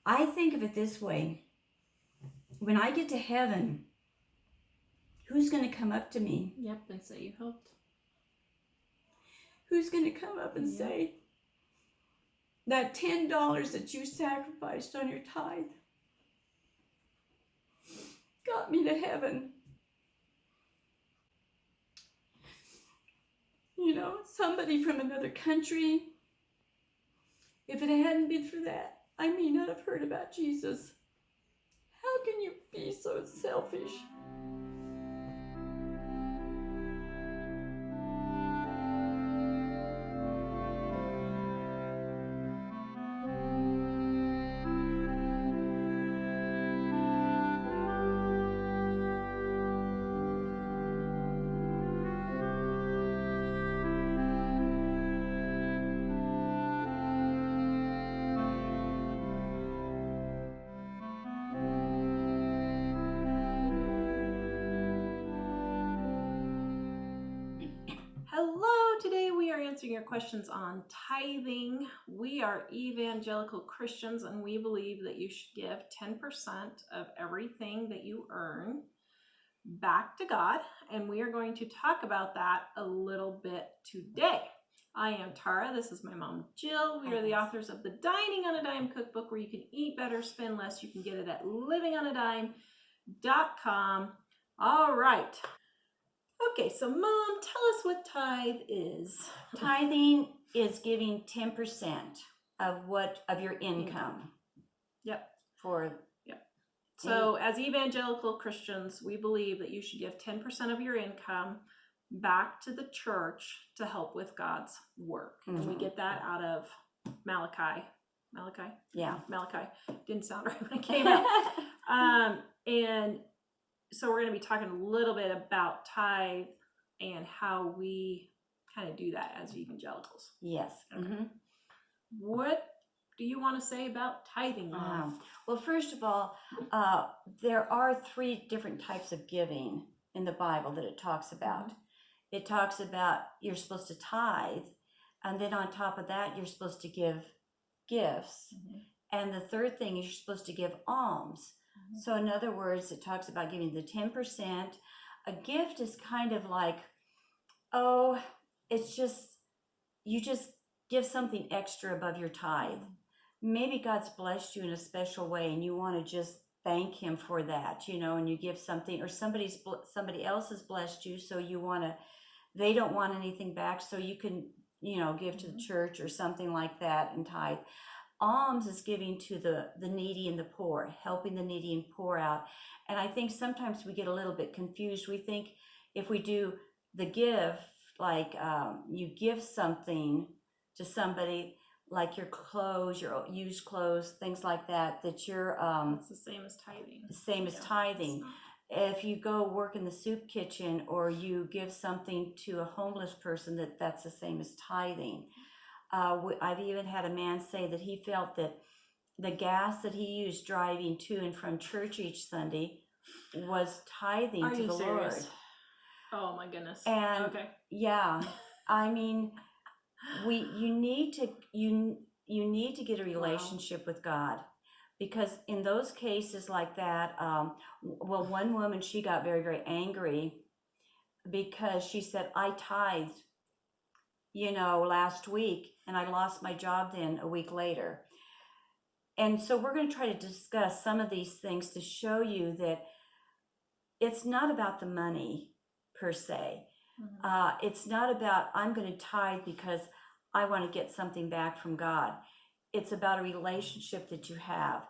I think of it this way. When I get to heaven, who's going to come up to me? Yep, and say you helped. Who's going to come up and say, that $10 that you sacrificed on your tithe got me to heaven? You know, somebody from another country. If it hadn't been for that, I may not have heard about Jesus. How can you be so selfish? Hello, today we are answering your questions on tithing. We are evangelical Christians and we believe that you should give 10% of everything that you earn back to God, and we are going to talk about that a little bit today. I am Tara. This is my mom, Jill. We are the authors of the Dining on a Dime cookbook, where you can eat better, spend less. You can get it at livingonadime.com. All right. Okay, so Mom, tell us what tithe is. Tithing is giving 10% of your income. Yep. So as evangelical Christians, we believe that you should give 10% of your income back to the church to help with God's work. And we get that out of Malachi. Yeah. Malachi. Didn't sound right when it came out. And so we're going to be talking a little bit about tithe and how we kind of do that as evangelicals. Yes. Okay. What do you want to say about tithing, Mom? Well, first of all, there are 3 different types of giving in the Bible that it talks about. It talks about you're supposed to tithe, and then on top of that, you're supposed to give gifts. And the third thing is you're supposed to give alms. So in other words, it talks about giving the 10%. A gift is kind of like, it's just, you just give something extra above your tithe. Maybe God's blessed you in a special way and you want to just thank him for that, and you give something, or somebody else has blessed you, so they don't want anything back, so you can, give to the church or something like that and tithe. Alms is giving to the needy and the poor, helping the needy and poor out. And I think sometimes we get a little bit confused. We think if we do the give, like you give something to somebody, like your clothes, your used clothes, things like that, that you're... it's the same as tithing. Same as tithing. If you go work in the soup kitchen or you give something to a homeless person, that's the same as tithing. I've even had a man say that he felt that the gas that he used driving to and from church each Sunday was tithing to the serious? Lord. Oh my goodness. And okay. Yeah, I mean, you need to get a relationship with God, because in those cases like that, one woman, she got very, very angry because she said, I tithed, last week, and I lost my job then a week later. And so we're going to try to discuss some of these things to show you that it's not about the money per se. It's not about, I'm going to tithe because I want to get something back from God. It's about a relationship that you have.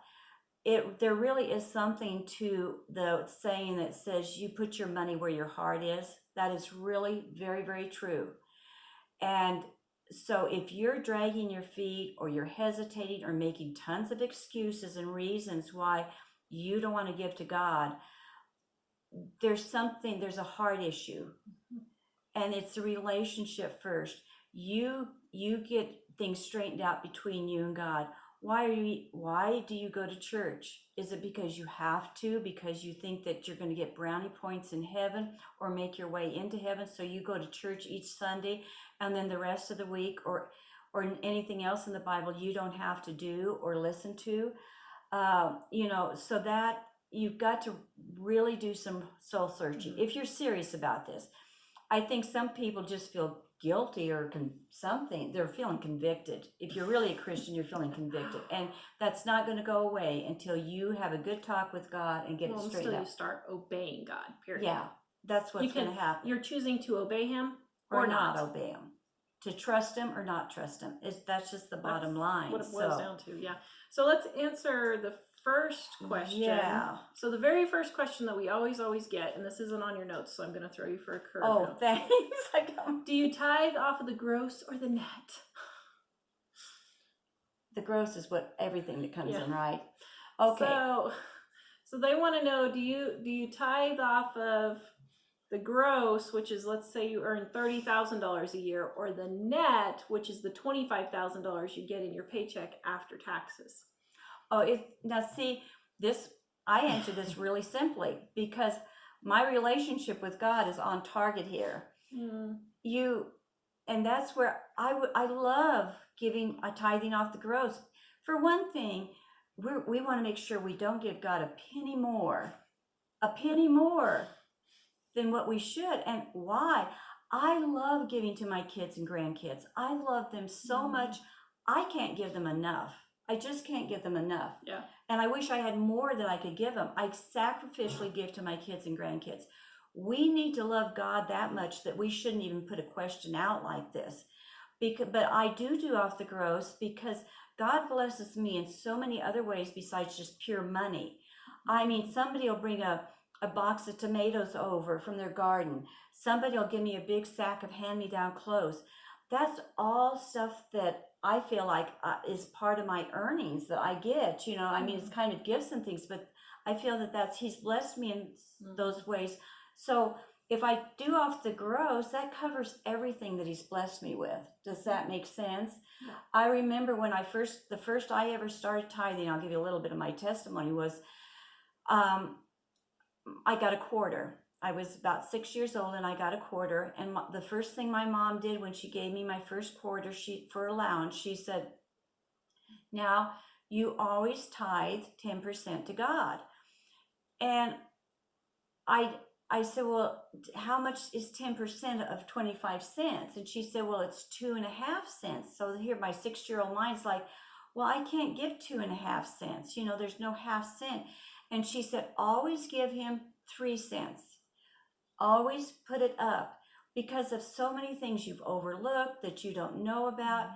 There really is something to the saying that says you put your money where your heart is. That is really very, very true. And so if you're dragging your feet, or you're hesitating, or making tons of excuses and reasons why you don't want to give to God, there's a heart issue. And it's a relationship first. You get things straightened out between you and God. Why do you go to church? Is it because you have to, because you think that you're going to get brownie points in heaven or make your way into heaven, so you go to church each Sunday, and then the rest of the week or anything else in the Bible you don't have to do or listen to? So that you've got to really do some soul searching if you're serious about this. I think some people just feel guilty or something. They're feeling convicted. If you're really a Christian, you're feeling convicted, and that's not going to go away until you have a good talk with God and get it straightened until out. you start obeying God. Period. Yeah, that's what's going to happen. You're choosing to obey Him or not obey Him, to trust Him or not trust Him. That's just the bottom line. What it boils down to. Yeah. So let's answer the first question. Yeah. So the very first question that we always get, and this isn't on your notes, so I'm going to throw you for a curve. Oh, thanks. Do you tithe off of the gross or the net? The gross is what everything that comes in, right? Okay. So they want to know, do you tithe off of the gross, which is, let's say you earn $30,000 a year, or the net, which is the $25,000 you get in your paycheck after taxes? Now see, I answer this really simply because my relationship with God is on target here. And that's where I love tithing off the gross. For one thing, we want to make sure we don't give God a penny more than what we should. And why? I love giving to my kids and grandkids. I love them so much. I can't give them enough. I just can't give them enough. Yeah. And I wish I had more that I could give them. I sacrificially give to my kids and grandkids. We need to love God that much that we shouldn't even put a question out like this. But I do off the gross because God blesses me in so many other ways besides just pure money. I mean, somebody will bring a box of tomatoes over from their garden. Somebody will give me a big sack of hand-me-down clothes. That's all stuff that I feel like is part of my earnings that I get. I mean, it's kind of gifts and things, but I feel that He's blessed me in those ways. So if I do off the gross, that covers everything that He's blessed me with. Does that make sense? Yeah. I remember when the first I ever started tithing, I'll give you a little bit of my testimony, was I got a quarter. I was about 6 years old and I got a quarter. And the first thing my mom did when she gave me my first quarter for allowance, she said, now you always tithe 10% to God. And I said, well, how much is 10% of 25 cents? And she said, well, it's 2.5 cents. So here my 6-year-old mind's like, well, I can't give 2.5 cents. There's no half cent. And she said, always give Him 3 cents. Always put it up, because of so many things you've overlooked that you don't know about.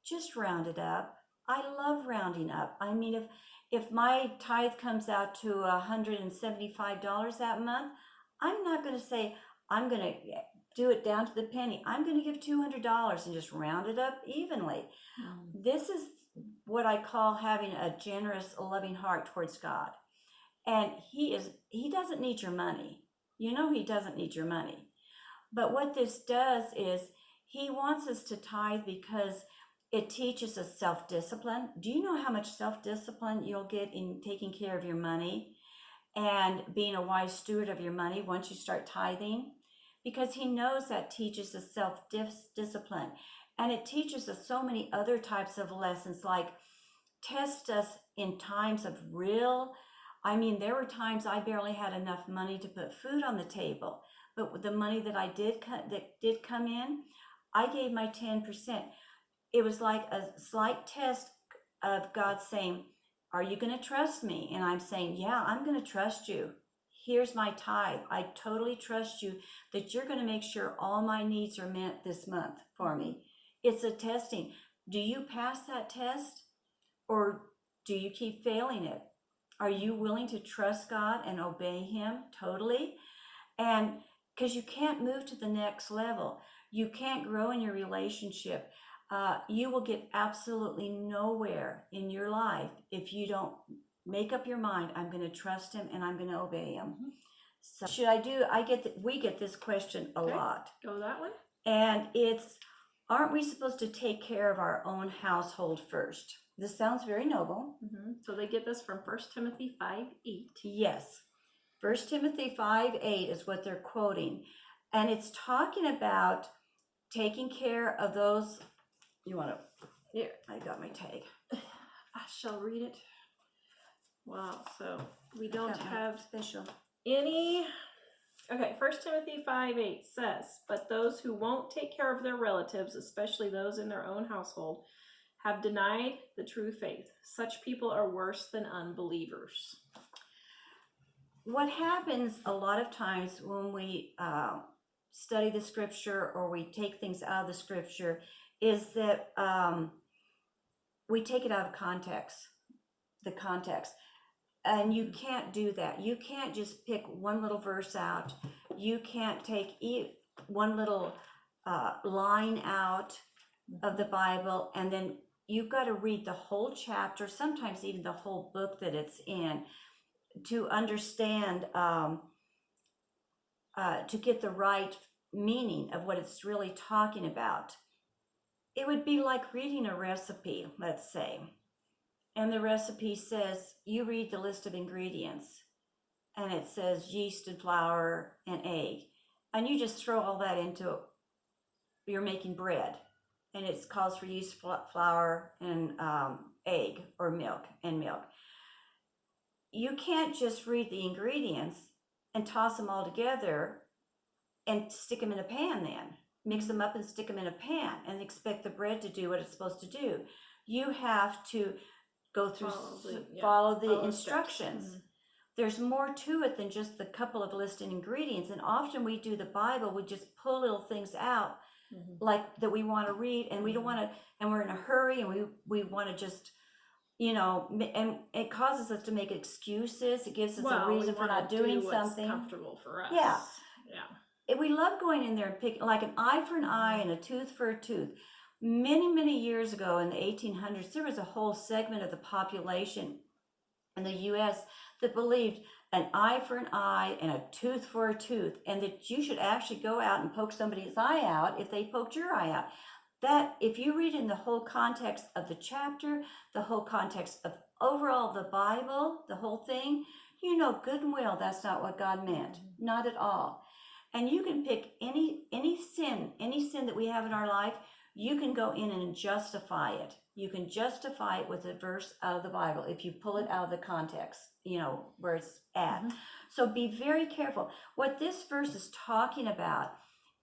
Just round it up. I love rounding up. I mean, if my tithe comes out to $175 that month, I'm not going to say I'm going to do it down to the penny. I'm going to give $200 and just round it up evenly. This is what I call having a generous, loving heart towards God. And He doesn't need your money. He doesn't need your money. But what this does is He wants us to tithe because it teaches us self-discipline. Do you know how much self-discipline you'll get in taking care of your money and being a wise steward of your money once you start tithing? Because He knows that teaches us self-discipline. And it teaches us so many other types of lessons, like test us in times of there were times I barely had enough money to put food on the table. But with the money that did come in, I gave my 10%. It was like a slight test of God saying, are you going to trust me? And I'm saying, yeah, I'm going to trust you. Here's my tithe. I totally trust you that you're going to make sure all my needs are met this month for me. It's a testing. Do you pass that test, or do you keep failing it? Are you willing to trust God and obey Him totally? And because you can't move to the next level, you can't grow in your relationship. You will get absolutely nowhere in your life if you don't make up your mind, I'm going to trust Him and I'm going to obey Him. So we get this question a lot. Go that one. And aren't we supposed to take care of our own household first? This sounds very noble. So they get this from 1 Timothy 5:8. Yes. 1 Timothy 5:8 is what they're quoting. And it's talking about taking care of those. You want to? Here, I got my tag. I shall read it. Wow. So we don't Got my have special. any. Okay, 1 Timothy 5:8 says, "But those who won't take care of their relatives, especially those in their own household, have denied the true faith. Such people are worse than unbelievers." What happens a lot of times when we study the scripture or we take things out of the scripture is that we take it out of the context. And you can't do that. You can't just pick one little verse out. You can't take one little line out of the Bible, and then you've got to read the whole chapter, sometimes even the whole book that it's in, to understand, to get the right meaning of what it's really talking about. It would be like reading a recipe, let's say, and the recipe says, you read the list of ingredients, and it says yeast and flour and egg, and you just throw all that into, you're making bread, and it calls for yeast, flour, and egg or milk and milk. You can't just read the ingredients and toss them all together and stick them in a pan then. Mix them up and stick them in a pan and expect the bread to do what it's supposed to do. You have to go through, follow the instructions. Mm-hmm. There's more to it than just the couple of listed ingredients. And often we do the Bible, we just pull little things out, mm-hmm. like that we want to read, and we don't want to, and we're in a hurry, and we want to just, and it causes us to make excuses. It gives us a reason for not doing something. Comfortable for us. Yeah. Yeah. We love going in there and picking, like an eye for an eye and a tooth for a tooth. Many, many years ago in the 1800s, there was a whole segment of the population in the U.S. that believed an eye for an eye and a tooth for a tooth, and that you should actually go out and poke somebody's eye out if they poked your eye out. That, if you read in the whole context of the chapter, the whole context of overall the Bible, the whole thing, good and well that's not what God meant. Not at all. And you can pick any sin that we have in our life. You can go in and justify it. You can justify it with a verse out of the Bible if you pull it out of the context, where it's at. Mm-hmm. So be very careful. What this verse is talking about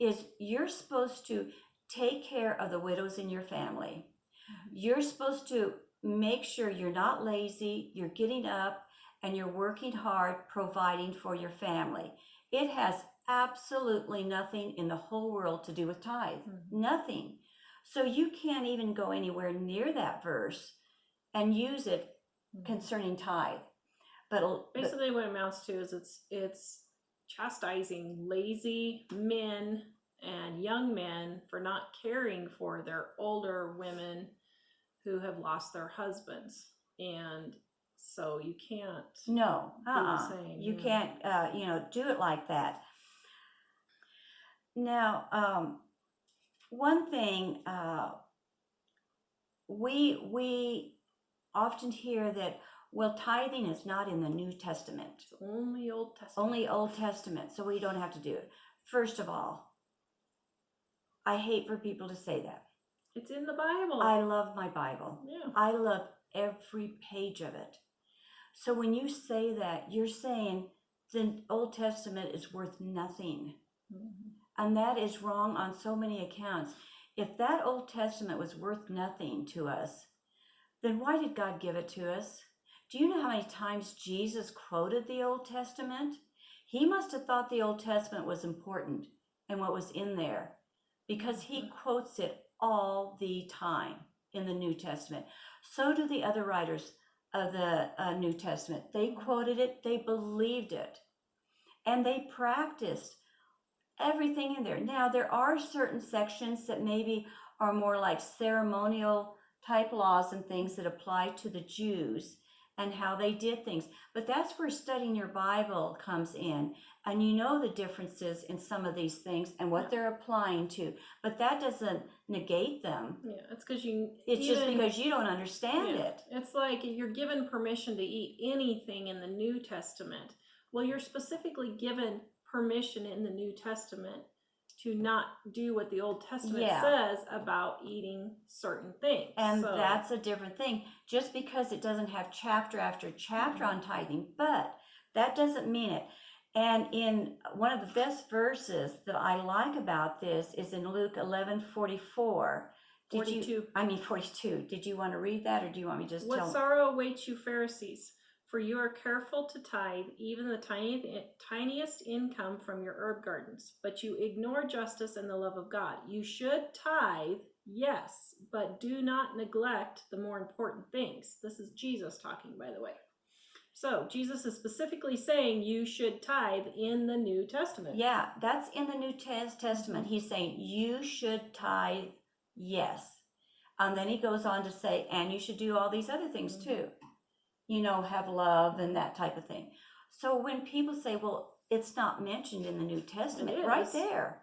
is you're supposed to take care of the widows in your family. Mm-hmm. You're supposed to make sure you're not lazy, you're getting up, and you're working hard providing for your family. It has absolutely nothing in the whole world to do with tithe. Mm-hmm. Nothing. So you can't even go anywhere near that verse and use it concerning tithe. But basically what it amounts to is it's chastising lazy men and young men for not caring for their older women who have lost their husbands. And so you can't do the same. You can't do it like that. Now, one thing, we often hear that, well, tithing is not in the New Testament. It's only Old Testament. Only Old Testament, so we don't have to do it. First of all, I hate for people to say that. It's in the Bible. I love my Bible. Yeah. I love every page of it. So when you say that, you're saying the Old Testament is worth nothing. Mm-hmm. And that is wrong on so many accounts. If that Old Testament was worth nothing to us, then why did God give it to us? Do you know how many times Jesus quoted the Old Testament? He must have thought the Old Testament was important and what was in there, because he quotes it all the time in the New Testament. So do the other writers of the New Testament. They quoted it, they believed it, and they practiced everything in there. Now, there are certain sections that maybe are more like ceremonial type laws and things that apply to the Jews and how they did things. But that's where studying your Bible comes in. And you know the differences in some of these things and what they're applying to. But that doesn't negate them. Yeah, it's because just because you don't understand it. It's like you're given permission to eat anything in the New Testament. Well, you're specifically given permission in the New Testament to not do what the Old Testament Yeah. says about eating certain things. And So, that's a different thing. Just because it doesn't have chapter after chapter on tithing, but that doesn't mean it. And in one of the best verses that I like about this is in Luke 11:44. 42. 42. Did you want to read that, or do you want me to just What tell? sorrow awaits you, Pharisees, for you are careful to tithe even the tiniest income from your herb gardens, but you ignore justice and the love of God. You should tithe, yes, but do not neglect the more important things. This is Jesus talking, by the way. So Jesus is specifically saying you should tithe in the New Testament. Yeah, that's in the New Testament. He's saying you should tithe, yes. And then he goes on to say, and you should do all these other things too. You know, have love and that type of thing. So when people say, well, it's not mentioned in the New Testament, right there.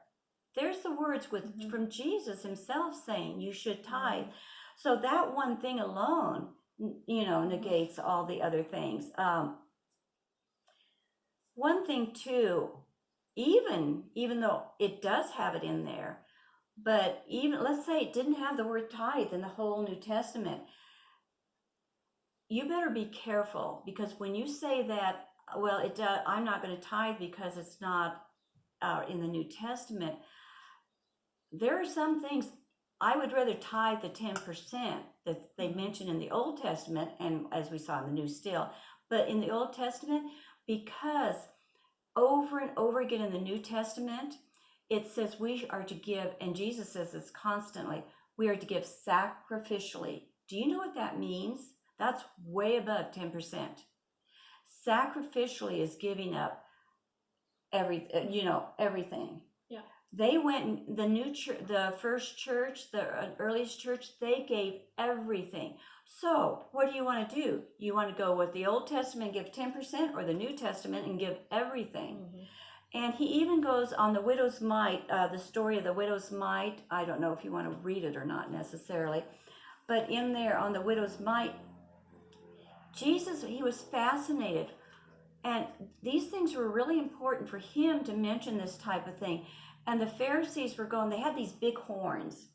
There's the words from Jesus himself saying you should tithe. So that one thing alone, you know, negates all the other things. One thing too, even though it does have it in there, but even let's say it didn't have the word tithe in the whole New Testament, you better be careful, because when you say that, well, it does, I'm not going to tithe because it's not in the New Testament. There are some things I would rather tithe the 10% that they mention in the Old Testament, and as we saw in the New still, but in the Old Testament, because over and over again in the New Testament, it says we are to give, and Jesus says this constantly, we are to give sacrificially. Do you know what that means? That's way above 10%. Sacrificially is giving up everything. Yeah. They went, the first church, the earliest church, they gave everything. So what do you want to do? You want to go with the Old Testament and give 10%, or the New Testament and give everything? And he even goes on the widow's mite, the story of the widow's mite. I don't know if you want to read it or not necessarily, but in there on the widow's mite, Jesus, he was fascinated. And these things were really important for him to mention this type of thing. And the Pharisees were going, they had these big horns,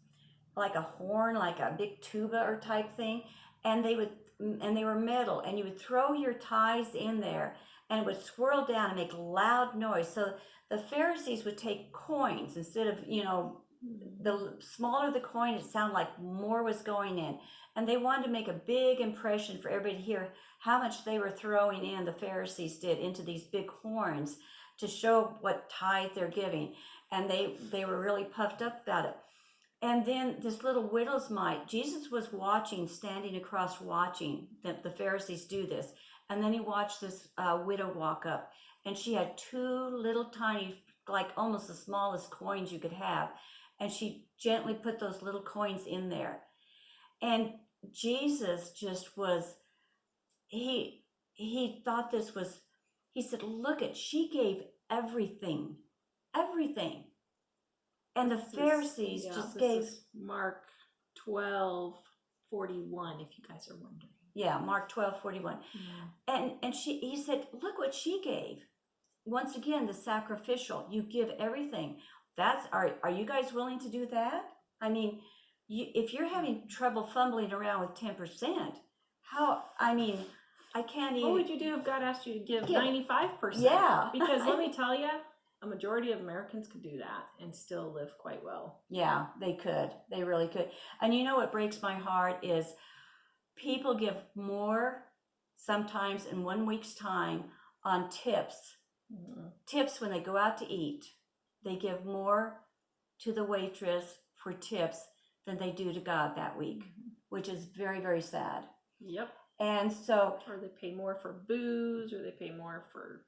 like a horn, like a big tuba or type thing. And they were metal, and you would throw your tithes in there and it would swirl down and make loud noise. So the Pharisees would take coins instead of, the smaller the coin, it sounded like more was going in. And they wanted to make a big impression for everybody to hear how much they were throwing in, the Pharisees did, into these big horns to show what tithe they're giving. And they were really puffed up about it. And then this little widow's mite, Jesus was standing across watching the Pharisees do this. And then he watched this widow walk up, and she had two little tiny, like almost the smallest coins you could have. And she gently put those little coins in there. And Jesus just was, he thought this was, he said, look she gave everything. And the Pharisees just gave. Mark 12:41, if you guys are wondering. Yeah, Mark 12:41. And he said, look what she gave. Once again, the sacrificial, you give everything. Are you guys willing to do that? I mean, if you're having trouble fumbling around with 10%, I can't even. What would you do if God asked you to give 95%? Yeah. Because let me tell you, a majority of Americans could do that and still live quite well. Yeah, they could. They really could. And you know what breaks my heart is people give more sometimes in 1 week's time on tips. Tips when they go out to eat. They give more to the waitress for tips than they do to God that week, which is very, very sad. Yep. And so, or they pay more for booze, or they pay more for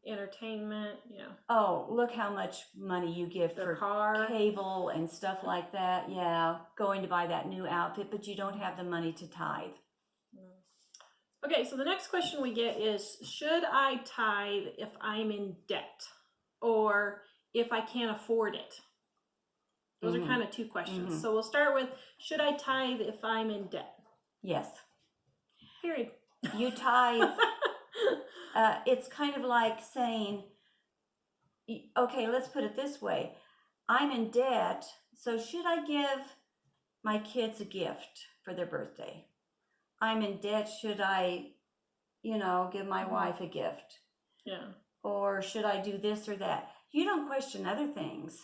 entertainment. Yeah. Oh, look how much money you give Their for car, cable and stuff like that. Yeah, going to buy that new outfit, but you don't have the money to tithe. Okay, so the next question we get is, should I tithe if I'm in debt, or if I can't afford it? Those are kind of two questions. So we'll start with, should I tithe if I'm in debt? Yes. Period. You tithe. It's kind of like saying, okay, let's put it this way. I'm in debt, so should I give my kids a gift for their birthday? I'm in debt, should I, give my wife a gift? Yeah. Or should I do this or that? You don't question other things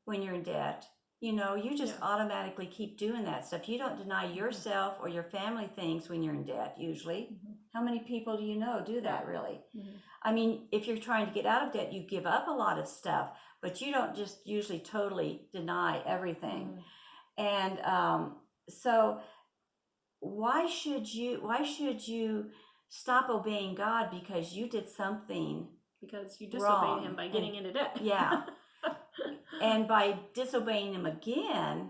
when you're in debt. You just automatically keep doing that stuff. You don't deny yourself or your family things when you're in debt, usually. How many people do you know do that, really? I mean, if you're trying to get out of debt, you give up a lot of stuff, but you don't just usually totally deny everything. And so why should you stop obeying God because you did something because you disobeyed wrong him by getting into debt? Yeah. And by disobeying him again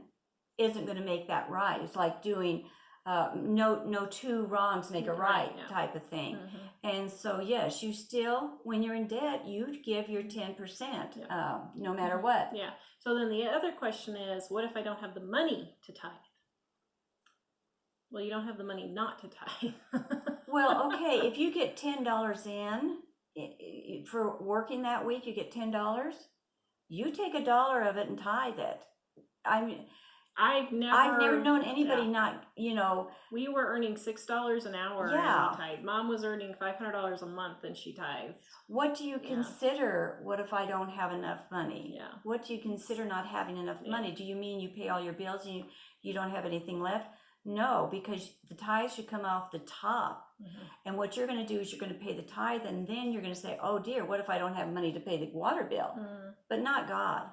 isn't going to make that right. It's like doing no two wrongs make a right type of thing. And so yes, you still, when you're in debt, you give your 10% no matter what. Yeah. So then the other question is, what if I don't have the money to tithe? Well, you don't have the money not to tithe. Well, okay, if you get $10 in for working that week, you get $10. You take $1 of it and tithe it. I mean, I've never known anybody not, We were earning $6 an hour and we tithe. Mom was earning $500 a month and she tithed. What do you consider, what if I don't have enough money? Yeah. What do you consider not having enough money? Do you mean you pay all your bills and you don't have anything left? No, because the tithe should come off the top. And what you're going to do is you're going to pay the tithe, and then you're going to say, oh dear, what if I don't have money to pay the water bill? But not God.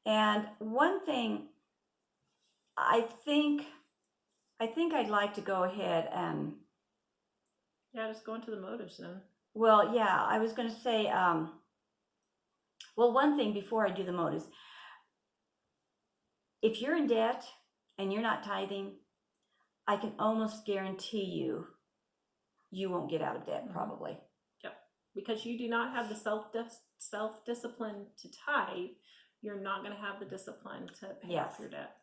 And one thing, I think I'd like to go ahead and... Yeah, just go into the motives then. Well, yeah, I was going to say, one thing before I do the motives. If you're in debt and you're not tithing, I can almost guarantee you won't get out of debt, probably. Yep. Because you do not have the self-discipline to tithe, you're not going to have the discipline to pay off your debt.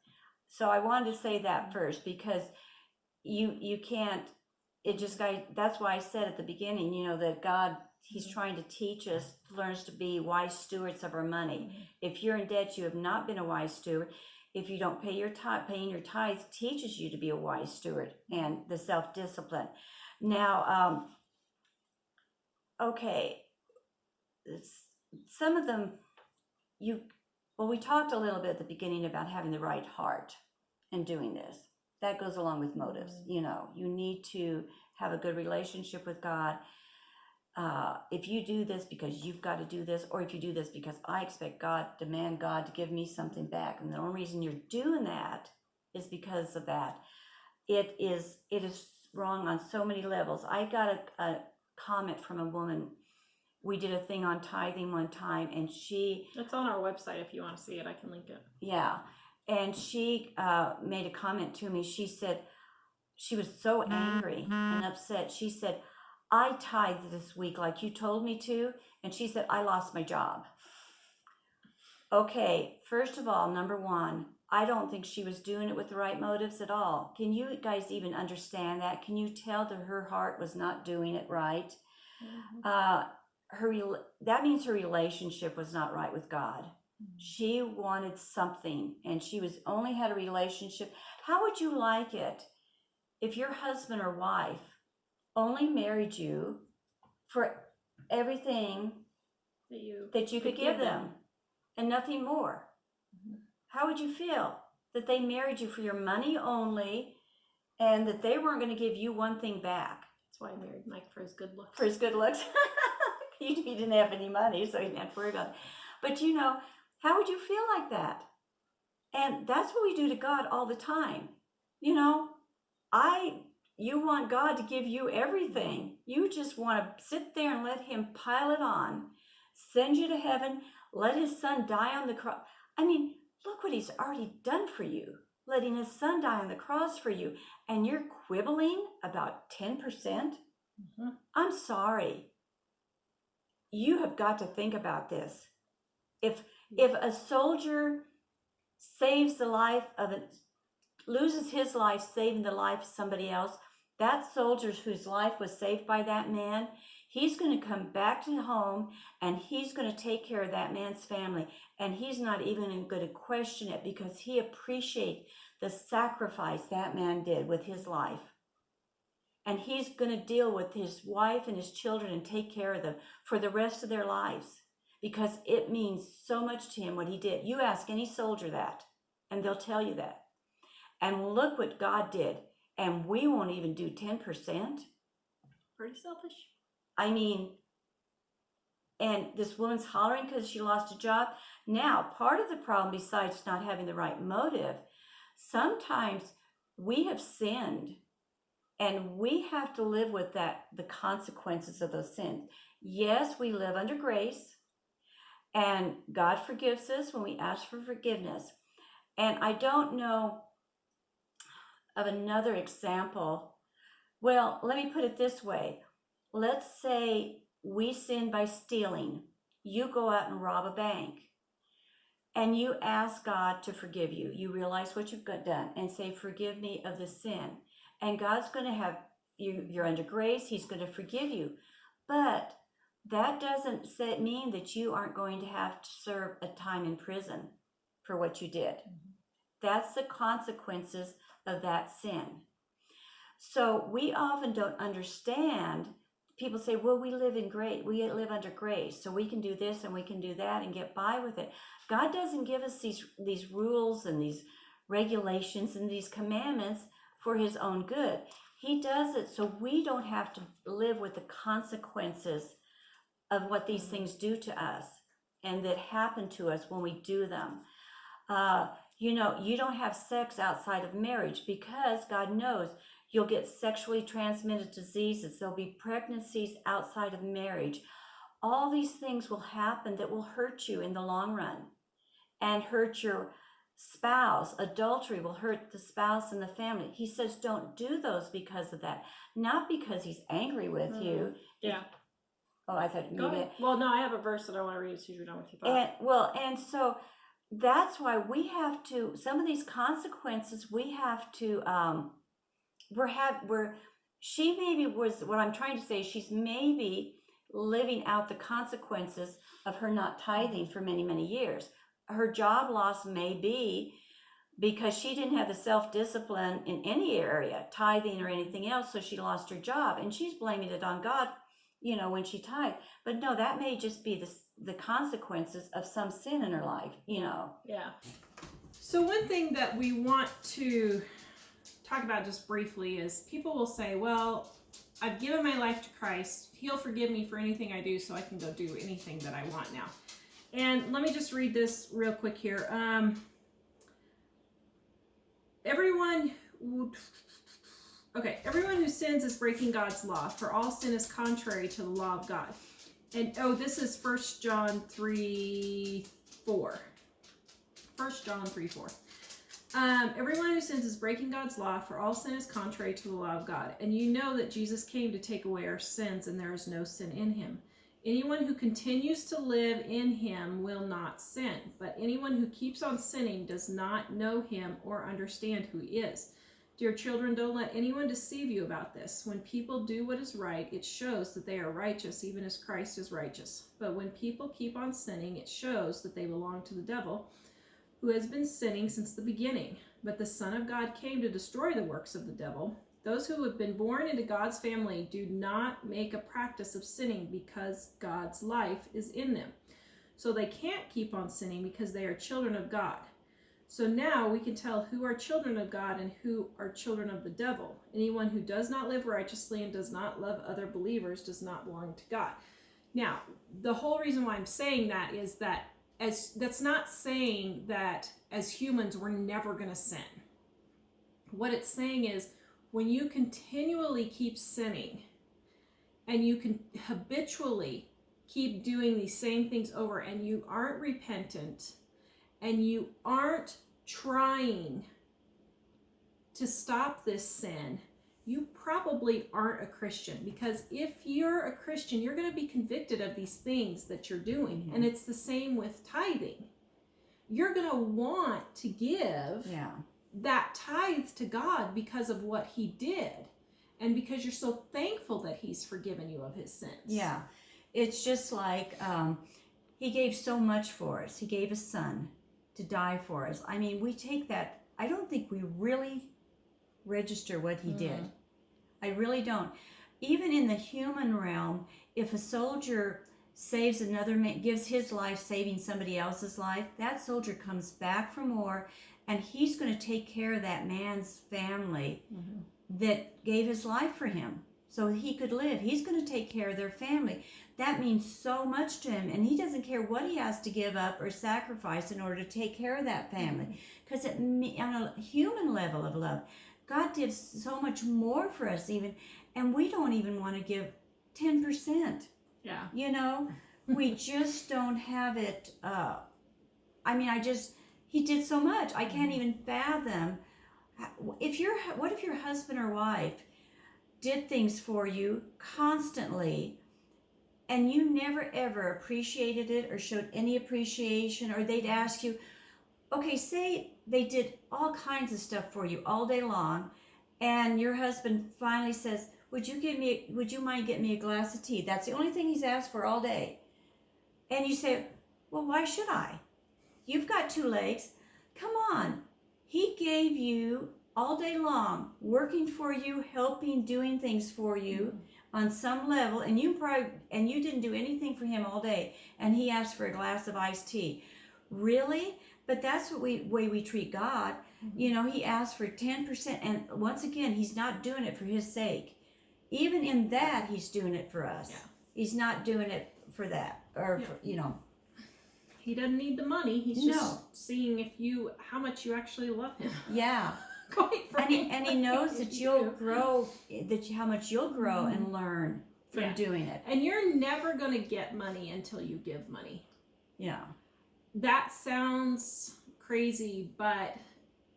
So I wanted to say that first, because you can't, that's why I said at the beginning, that God, he's trying to teach us, learn us to be wise stewards of our money. If you're in debt, you have not been a wise steward. If you don't pay your tithe, paying your tithes teaches you to be a wise steward and the self-discipline. Now, okay, some of them, we talked a little bit at the beginning about having the right heart and doing this. That goes along with motives. You need to have a good relationship with God. If you do this because you've got to do this, or if you do this because I demand God to give me something back, and the only reason you're doing that is because of that. It is wrong on so many levels. I got a comment from a woman. We did a thing on tithing one time, and it's on our website if you want to see it. I can link it. Yeah. And she made a comment to me. She said she was so angry and upset. She said, I tithed this week like you told me to. And she said, I lost my job. Okay, first of all, number one, I don't think she was doing it with the right motives at all. Can you guys even understand that? Can you tell that her heart was not doing it right? That means her relationship was not right with God. She wanted something, and she only had a relationship. How would you like it if your husband or wife only married you for everything that you could give them and nothing more? How would you feel that they married you for your money only and that they weren't going to give you one thing back? That's why I married Mike, for his good looks. For his good looks. He didn't have any money, so he didn't have to worry about it. But how would you feel like that? And that's what we do to God all the time. You want God to give you everything. You just want to sit there and let him pile it on, send you to heaven, let his son die on the cross. I mean, look what he's already done for you, letting his son die on the cross for you. And you're quibbling about 10%? I'm sorry. You have got to think about this. If a soldier saves the life loses his life saving the life of somebody else, That soldier whose life was saved by that man, he's going to come back to home and he's going to take care of that man's family. And he's not even going to question it because he appreciates the sacrifice that man did with his life. And he's going to deal with his wife and his children and take care of them for the rest of their lives because it means so much to him what he did. You ask any soldier that, and they'll tell you that. And look what God did. And we won't even do 10%. Pretty selfish. I mean, and this woman's hollering because she lost a job. Now, part of the problem, besides not having the right motive, sometimes we have sinned and we have to live with the consequences of those sins. Yes, we live under grace and God forgives us when we ask for forgiveness. And I don't know of another example. Well, let me put it this way. Let's say we sin by stealing. You go out and rob a bank and you ask God to forgive you. You realize what you've done and say, forgive me of this sin. And God's going to have you, you're under grace. He's going to forgive you. But that doesn't mean that you aren't going to have to serve a time in prison for what you did. That's the consequences of that sin. So we often don't understand. People say, well, we live under grace, so we can do this and we can do that and get by with it. God doesn't give us these rules and these regulations and these commandments for his own good. He does it so we don't have to live with the consequences of what these things do to us and that happen to us when we do them. You don't have sex outside of marriage because God knows you'll get sexually transmitted diseases. There'll be pregnancies outside of marriage. All these things will happen that will hurt you in the long run and hurt your spouse. Adultery will hurt the spouse and the family. He says don't do those because of that, not because he's angry with you. Yeah. Oh, I thought Go ahead. Well, no, I have a verse that I want to read as soon as you're done with your thought. And so that's why we have to, some of these consequences we have to, she maybe was, what I'm trying to say, she's maybe living out the consequences of her not tithing for many, many years. Her job loss may be because she didn't have the self-discipline in any area, tithing or anything else, so she lost her job. And she's blaming it on God, when she tithed. But no, that may just be the consequences of some sin in her life, Yeah. So one thing that we want to talk about just briefly is people will say, well, I've given my life to Christ. He'll forgive me for anything I do, so I can go do anything that I want now. And let me just read this real quick here. Everyone who sins is breaking God's law, for all sin is contrary to the law of God. And this is 1 John 3:4. 1 John 3:4. Everyone who sins is breaking God's law, for all sin is contrary to the law of God. And you know that Jesus came to take away our sins, and there is no sin in him. Anyone who continues to live in him will not sin, but anyone who keeps on sinning does not know him or understand who he is. Dear children, don't let anyone deceive you about this. When people do what is right, it shows that they are righteous, even as Christ is righteous. But when people keep on sinning, it shows that they belong to the devil, who has been sinning since the beginning. But the Son of God came to destroy the works of the devil. Those who have been born into God's family do not make a practice of sinning because God's life is in them. So they can't keep on sinning because they are children of God. So now we can tell who are children of God and who are children of the devil. Anyone who does not live righteously and does not love other believers does not belong to God. Now, the whole reason why I'm saying that is that that's not saying that as humans we're never going to sin. What it's saying is when you continually keep sinning and you can habitually keep doing these same things over and you aren't repentant and you aren't trying to stop this sin, you probably aren't a Christian. Because if you're a Christian, you're going to be convicted of these things that you're doing. Mm-hmm. And it's the same with tithing. You're going to want to give that tithe to God because of what he did. and because you're so thankful that he's forgiven you of his sins. Yeah. It's just like he gave so much for us. He gave his son to die for us. I mean, we take that, I don't think we really register what he did. I really don't. Even in the human realm, if a soldier saves another man, gives his life saving somebody else's life, that soldier comes back from war and he's going to take care of that man's family that gave his life for him so he could live. He's going to take care of their family. That means so much to him, and he doesn't care what he has to give up or sacrifice in order to take care of that family, because on a human level of love, God did so much more for us even, and we don't even want to give 10%. Yeah. You know, we just don't have it. He did so much. I can't even fathom. What if your husband or wife did things for you constantly and you never ever appreciated it or showed any appreciation, or they'd ask you, okay, say they did all kinds of stuff for you all day long, and your husband finally says, would you mind getting me a glass of tea? That's the only thing he's asked for all day. And you say, well, why should I? You've got 2 legs. Come on. He gave you all day long, working for you, helping, doing things for you on some level, and you didn't do anything for him all day, and he asked for a glass of iced tea. Really? But that's the way we treat God. You know, he asked for 10%, and once again, he's not doing it for his sake. Even in that, he's doing it for us. Yeah. He's not doing it for that, or He doesn't need the money. He's just seeing how much you actually love him. Yeah. And he knows that you'll grow, how much you'll grow and learn from doing it. And you're never going to get money until you give money. Yeah. That sounds crazy, but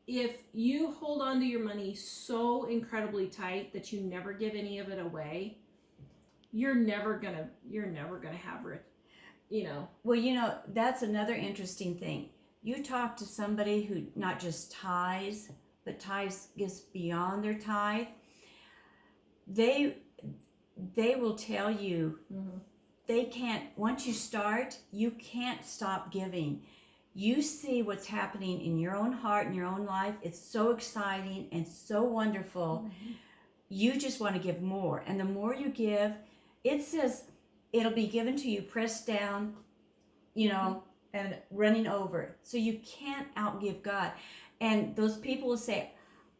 if you hold on to your money so incredibly tight that you never give any of it away, you're never gonna have it. Well, that's another interesting thing. You talk to somebody who not just tithes, but tithes gives beyond their tithe. They will tell you they can't. Once you start, you can't stop giving. You see what's happening in your own heart and your own life. It's so exciting and so wonderful. You just want to give more, and the more you give, it says it'll be given to you, pressed down, and running over. So you can't outgive God. And those people will say,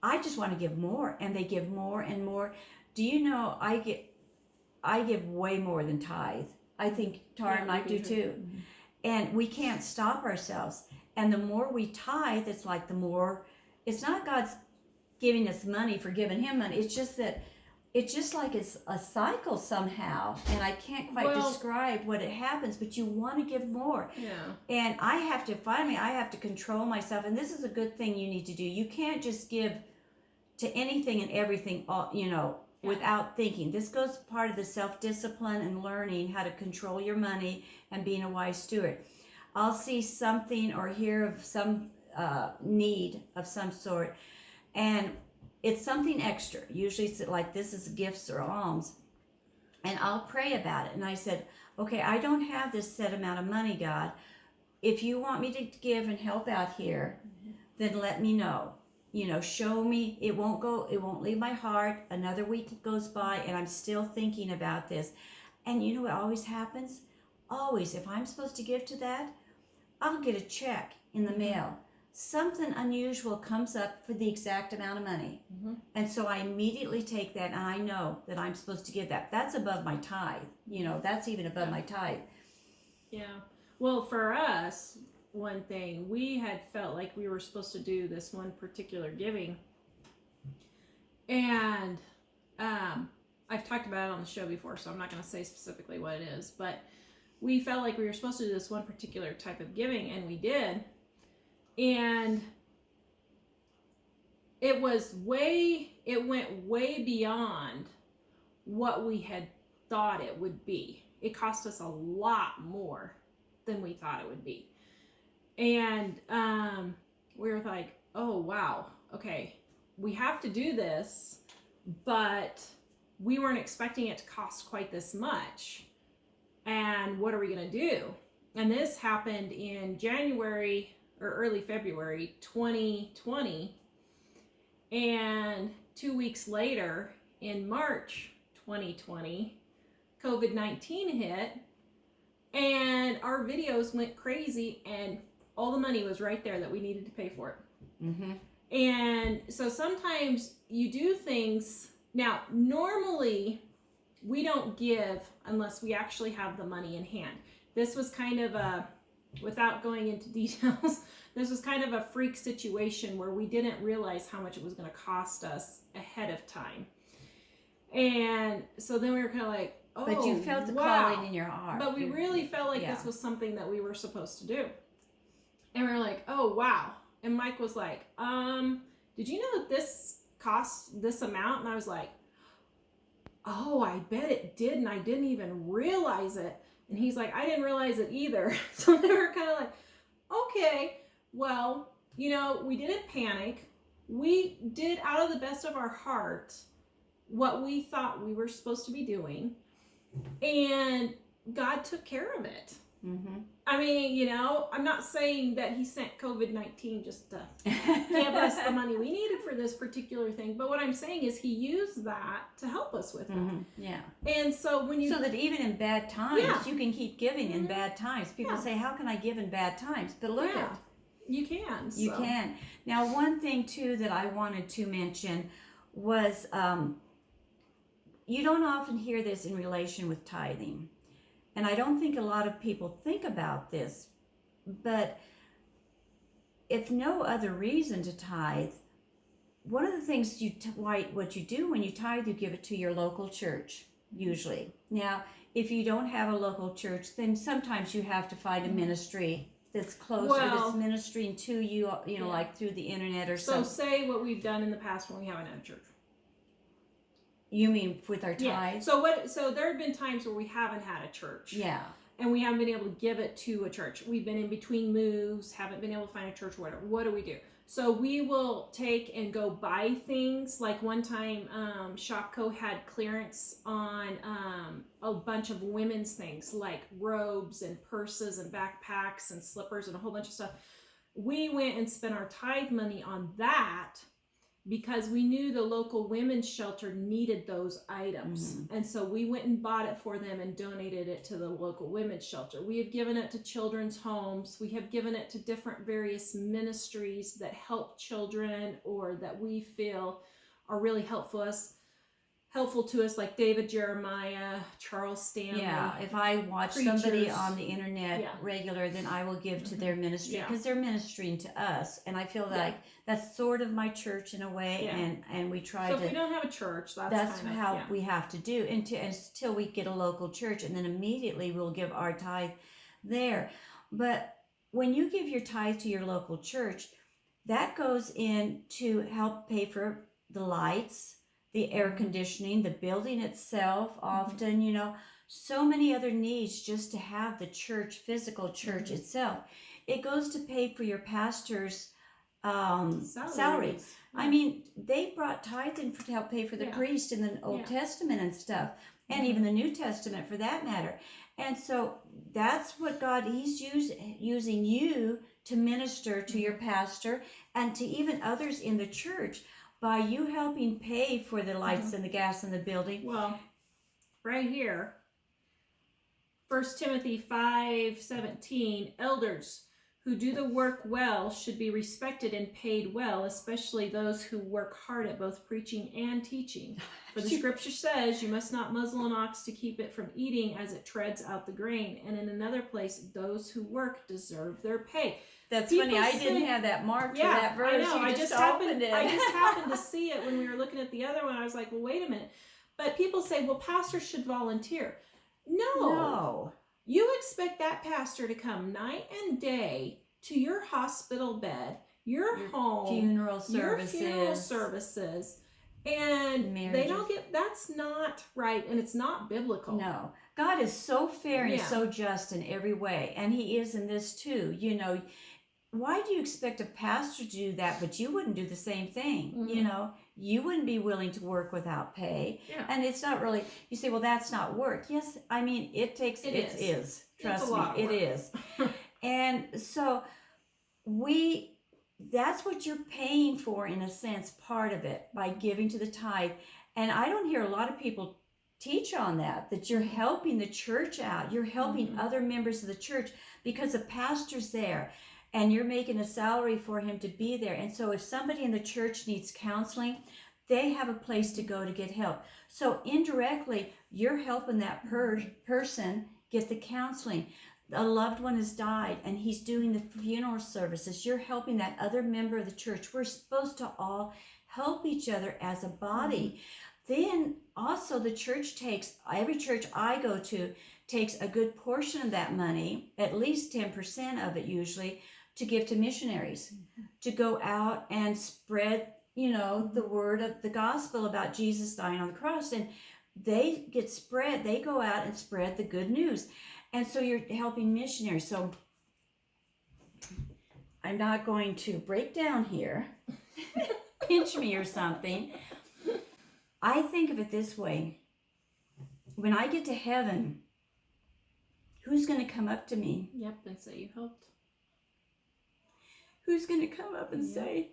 I just want to give more, and they give more and more. Do you know I give way more than tithe. I think Tara and I do too. And we can't stop ourselves. And the more we tithe, it's like it's not God's giving us money for giving him money. It's just that it's just like it's a cycle somehow, and I can't quite describe what it happens, but you want to give more. Yeah. And I have to control myself, and this is a good thing you need to do. You can't just give to anything and everything, without thinking. This goes part of the self-discipline and learning how to control your money and being a wise steward. I'll see something or hear of some need of some sort, and it's something extra. Usually it's like this is gifts or alms. And I'll pray about it. And I said, okay, I don't have this set amount of money, God. If you want me to give and help out here, then let me know. Show me. It won't leave my heart. Another week goes by and I'm still thinking about this. And you know what always happens? Always, if I'm supposed to give to that, I'll get a check in the mail. Something unusual comes up for the exact amount of money. And so I immediately take that, and I know that I'm supposed to give that. That's above my tithe. That's even above my tithe. Yeah. Well, for us, one thing, we had felt like we were supposed to do this one particular giving. And I've talked about it on the show before, so I'm not going to say specifically what it is. But we felt like we were supposed to do this one particular type of giving, and we did. And it went way beyond what we had thought it would be. It cost us a lot more than we thought it would be. And we were like, oh, wow, okay, we have to do this, but we weren't expecting it to cost quite this much. And what are we going to do? And this happened in January or early February 2020. And 2 weeks later, in March 2020, COVID-19 hit, and our videos went crazy, and all the money was right there that we needed to pay for it. Mm-hmm. And so sometimes you do things. Now, normally we don't give unless we actually have the money in hand. This was kind of a, without going into details, this was kind of a freak situation where we didn't realize how much it was going to cost us ahead of time. And so then we were kind of like, oh, but you felt the wow. calling in your heart. But we really felt like this was something that we were supposed to do. And we were like, oh, wow. And Mike was like, did you know that this costs this amount? And I was like, oh, I bet it did. And I didn't even realize it. And he's like, I didn't realize it either. So they were kind of like, okay, well, you know, we didn't panic. We did out of the best of our heart what we thought we were supposed to be doing. And God took care of it. Mm-hmm. I mean, you know, I'm not saying that he sent COVID-19 just to give us the money we needed for this particular thing. But what I'm saying is he used that to help us with that. Mm-hmm. Yeah. And so when you... So that even in bad times, Yeah. you can keep giving in Mhm. bad times. People Yeah. say, how can I give in bad times? But look Yeah. at You can. You can. Now, one thing, too, that I wanted to mention was you don't often hear this in relation with tithing. And I don't think a lot of people think about this. But if no other reason to tithe, one of the things what you do when you tithe, you give it to your local church, usually. Now, if you don't have a local church, then sometimes you have to find a ministry that's closer, that's ministering to you, you know, like through the internet or something. So say what we've done in the past when we haven't had a church. You mean with our tithe? Yeah. So there have been times where we haven't had a church. Yeah. And we haven't been able to give it to a church. We've been in between moves, haven't been able to find a church, whatever. What do we do? So we will take and go buy things. Like one time, Shopko had clearance on a bunch of women's things, like robes and purses and backpacks and slippers and a whole bunch of stuff. We went and spent our tithe money on that because we knew the local women's shelter needed those items. Mm-hmm. And so we went and bought it for them and donated it to the local women's shelter. We have given it to children's homes. We have given it to different various ministries that help children or that we feel are really helpful to us, like David Jeremiah, Charles Stanley. Yeah, if I watch preachers. Somebody on the internet regular, then I will give to their ministry because they're ministering to us. And I feel like that's sort of my church in a way, and we try to... So if we don't have a church, that's how we have to do until we get a local church, and then immediately we'll give our tithe there. But when you give your tithe to your local church, that goes in to help pay for the lights, the air conditioning, the building itself, often, you know, so many other needs just to have the church, physical church itself. It goes to pay for your pastor's salary. Yeah. I mean, they brought tithe in to help pay for the priest in the Old Testament and stuff, and even the New Testament for that matter. And so that's what God, he's using you to minister to your pastor and to even others in the church by you helping pay for the lights and the gas in the building. Well, right here, 1 Timothy 5:17, elders who do the work well should be respected and paid well, especially those who work hard at both preaching and teaching. For the scripture says, you must not muzzle an ox to keep it from eating as it treads out the grain. And in another place, those who work deserve their pay. That's funny. I didn't have that marked for that verse. I know. I just happened to see it when we were looking at the other one. I was like, well, wait a minute. But people say, well, pastors should volunteer. No. You expect that pastor to come night and day to your hospital bed, your home, funeral services, and marriages. They don't get, that's not right, and it's not biblical. No. God is so fair and so just in every way, and he is in this too. You know, why do you expect a pastor to do that, but you wouldn't do the same thing? You know, you wouldn't be willing to work without pay. Yeah. And it's not really, you say, well, that's not work. Yes, I mean, it is. Trust me, it is. And so that's what you're paying for, in a sense, part of it, by giving to the tithe. And I don't hear a lot of people teach on that you're helping the church out. You're helping other members of the church, because the pastor's there and you're making a salary for him to be there. And so if somebody in the church needs counseling, they have a place to go to get help. So indirectly, you're helping that person get the counseling. A loved one has died and he's doing the funeral services. You're helping that other member of the church. We're supposed to all help each other as a body. Then also the church every church I go to takes a good portion of that money, at least 10% of it usually, to give to missionaries, to go out and spread, the word of the gospel about Jesus dying on the cross. And they go out and spread the good news. And so you're helping missionaries. So I'm not going to break down here, pinch me or something. I think of it this way. When I get to heaven, who's going to come up to me? Yep, and say you helped. Who's going to come up and say,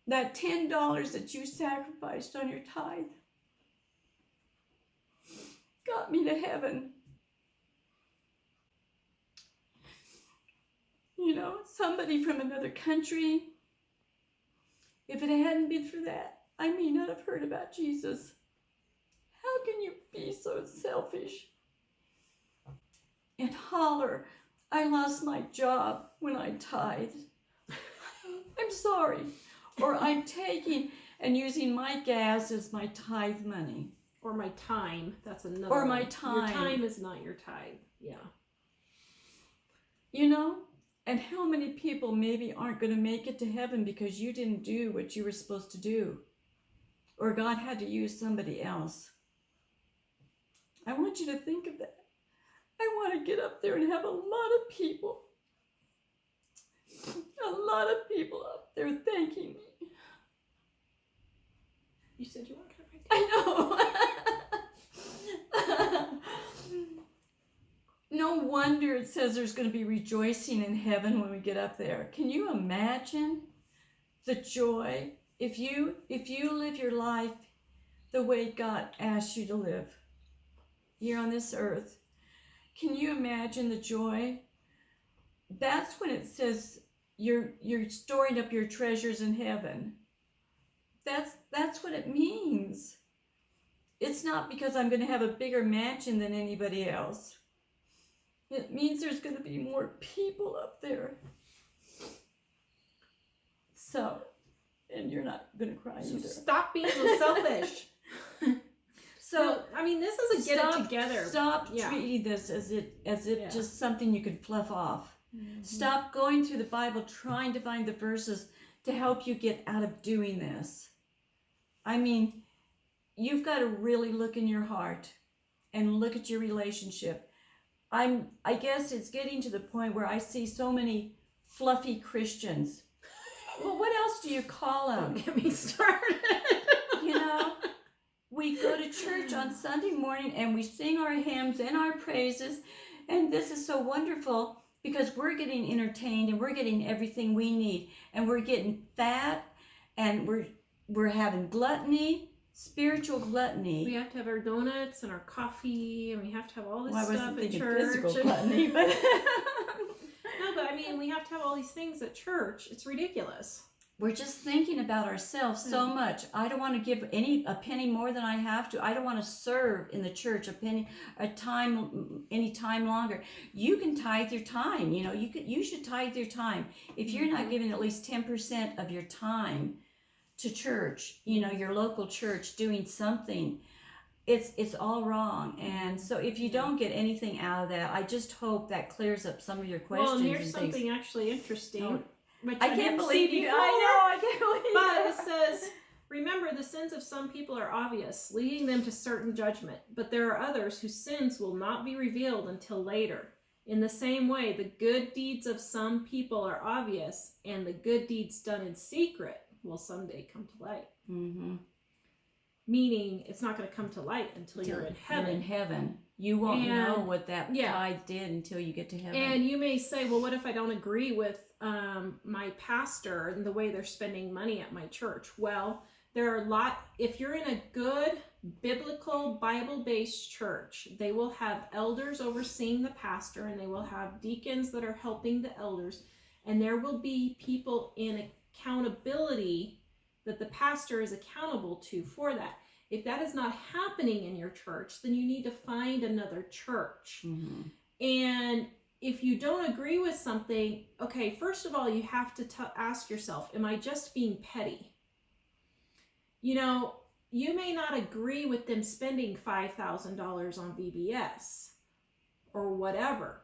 that $10 that you sacrificed on your tithe got me to heaven? Somebody from another country. If it hadn't been for that, I may not have heard about Jesus. How can you be so selfish and holler, I lost my job when I tithed? I'm sorry. Or I'm taking and using my gas as my tithe money. Or my time. That's another Or one. my time. Your time is not your tithe. Yeah. And how many people maybe aren't going to make it to heaven because you didn't do what you were supposed to do? Or God had to use somebody else. I want you to think of that. I want to get up there and have a lot of people up there thanking me. You said you weren't going to write I know. No wonder it says there's going to be rejoicing in heaven when we get up there. Can you imagine the joy if you live your life the way God asked you to live here on this earth? Can you imagine the joy? That's when it says you're storing up your treasures in heaven. That's what it means. It's not because I'm going to have a bigger mansion than anybody else. It means there's going to be more people up there. So, and you're not going to cry either. Stop being so selfish. So, this is a get it together. Stop treating this as if just something you could fluff off. Mm-hmm. Stop going through the Bible trying to find the verses to help you get out of doing this. You've got to really look in your heart and look at your relationship. I guess it's getting to the point where I see so many fluffy Christians. Well, what else do you call them? Don't get me started. We go to church on Sunday morning and we sing our hymns and our praises. And this is so wonderful because we're getting entertained and we're getting everything we need. And we're getting fat and we're having gluttony. Spiritual gluttony. We have to have our donuts and our coffee, and we have to have all this I stuff wasn't at thinking church. Physical gluttony, but No, but we have to have all these things at church. It's ridiculous. We're just thinking about ourselves so much. I don't want to give a penny more than I have to. I don't want to serve in the church any time longer. You can tithe your time. You should tithe your time. If you're not giving at least 10% of your time to church, your local church, doing something, it's all wrong. And so if you don't get anything out of that, I just hope that clears up some of your questions. Well, and here's something actually interesting. Which I can't believe you. I can't believe you. But it says, remember, the sins of some people are obvious, leading them to certain judgment. But there are others whose sins will not be revealed until later. In the same way, the good deeds of some people are obvious, and the good deeds done in secret will someday come to light. Mm-hmm. Meaning it's not going to come to light until you're in heaven. You're in heaven. You won't know what that tithe did until you get to heaven. And you may say, well, what if I don't agree with my pastor and the way they're spending money at my church? Well, there are if you're in a good biblical Bible-based church, they will have elders overseeing the pastor, and they will have deacons that are helping the elders, and there will be people in accountability that the pastor is accountable to for that. If that is not happening in your church, then you need to find another church. Mm-hmm. And if you don't agree with something, okay, first of all, you have to ask yourself, am I just being petty? You know, you may not agree with them spending $5,000 on VBS or whatever.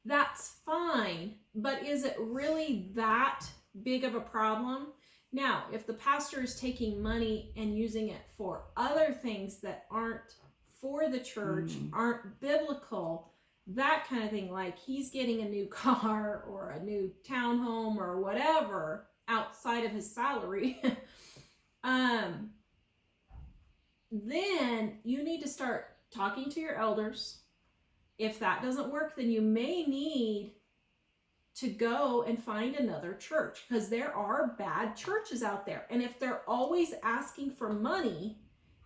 That's fine, but is it really that big of a problem? Now, if the pastor is taking money and using it for other things that aren't for the church, aren't biblical, that kind of thing, like he's getting a new car or a new townhome or whatever outside of his salary, then you need to start talking to your elders. If that doesn't work, then you may need to go and find another church, because there are bad churches out there. And if they're always asking for money,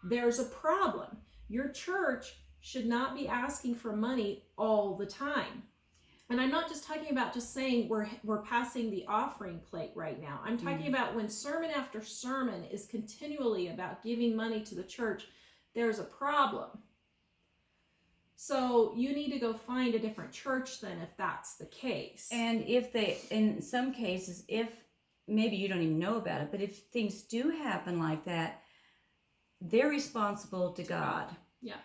there's a problem. Your church should not be asking for money all the time. And I'm not just talking about just saying we're passing the offering plate right now. I'm talking about when sermon after sermon is continually about giving money to the church, there's a problem. So you need to go find a different church then, if that's the case. And in some cases, if maybe you don't even know about it, but if things do happen like that, they're responsible to God. Yeah.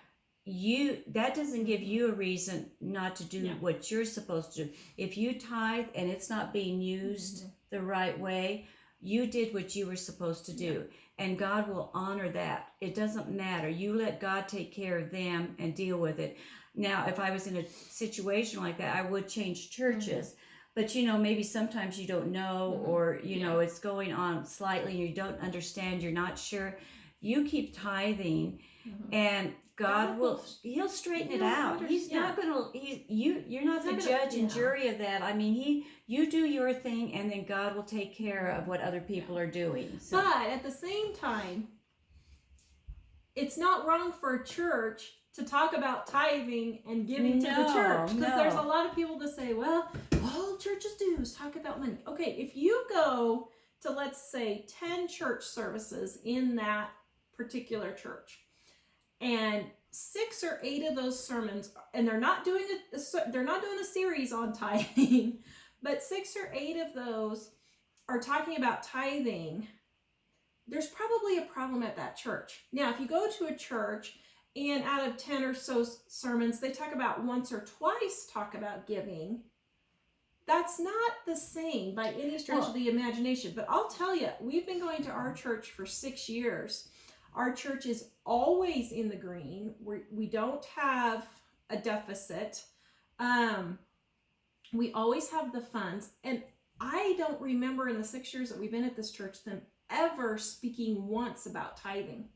That doesn't give you a reason not to do what you're supposed to do. If you tithe and it's not being used the right way, you did what you were supposed to do. And God will honor that. It doesn't matter. You let God take care of them and deal with it. Now, if I was in a situation like that, I would change churches. But, maybe sometimes you don't know, or, it's going on slightly and you don't understand, you're not sure. You keep tithing and God he'll straighten it out. He's not going to, you're not the judge and jury of that. I mean, you do your thing, and then God will take care of what other people are doing. So. But at the same time, it's not wrong for a church to talk about tithing and giving to the church. Because there's a lot of people that say, well, all churches do is talk about money. Okay, if you go to, let's say, 10 church services in that particular church, and 6 or 8 of those sermons, and they're not doing a series on tithing, but 6 or 8 of those are talking about tithing, there's probably a problem at that church. Now, if you go to a church and out of 10 or so sermons, they talk about once or twice talk about giving, that's not the same by any stretch of the imagination. But I'll tell you, we've been going to our church for 6 years. Our church is always in the green. We don't have a deficit. We always have the funds. And I don't remember in the 6 years that we've been at this church them ever speaking once about tithing.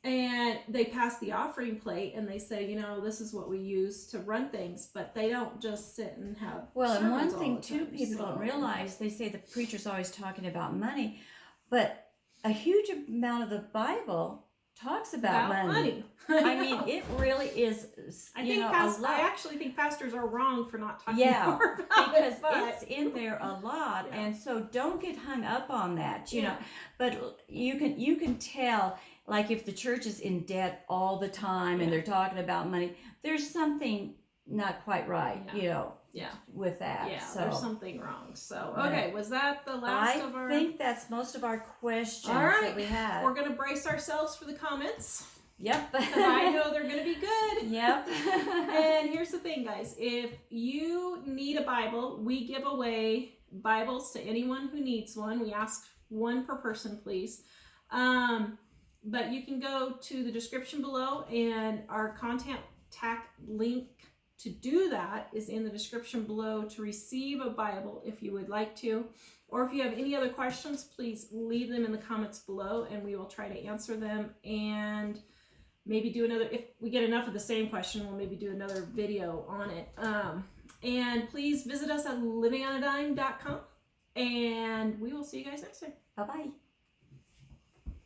And they pass the offering plate and they say, this is what we use to run things. But they don't just sit and have and one thing too, people don't realize, they say the preacher's always talking about money, but a huge amount of the Bible talks about money. I mean, it really is. I actually think pastors are wrong for not talking more about because it's in there a lot, and so don't get hung up on that. You know, but you can tell, like if the church is in debt all the time and they're talking about money, there's something not quite right. With that. Yeah, so there's something wrong. So, okay, was that the last of our... I think that's most of our questions that we had. We're going to brace ourselves for the comments. Yep. Because I know they're going to be good. Yep. And here's the thing, guys. If you need a Bible, we give away Bibles to anyone who needs one. We ask one per person, please. But you can go to the description below, and our contact link to do that is in the description below to receive a Bible if you would like to. Or if you have any other questions, please leave them in the comments below and we will try to answer them, and maybe do another, if we get enough of the same question, we'll maybe do another video on it. And please visit us at livingonadime.com, and we will see you guys next time. Bye-bye.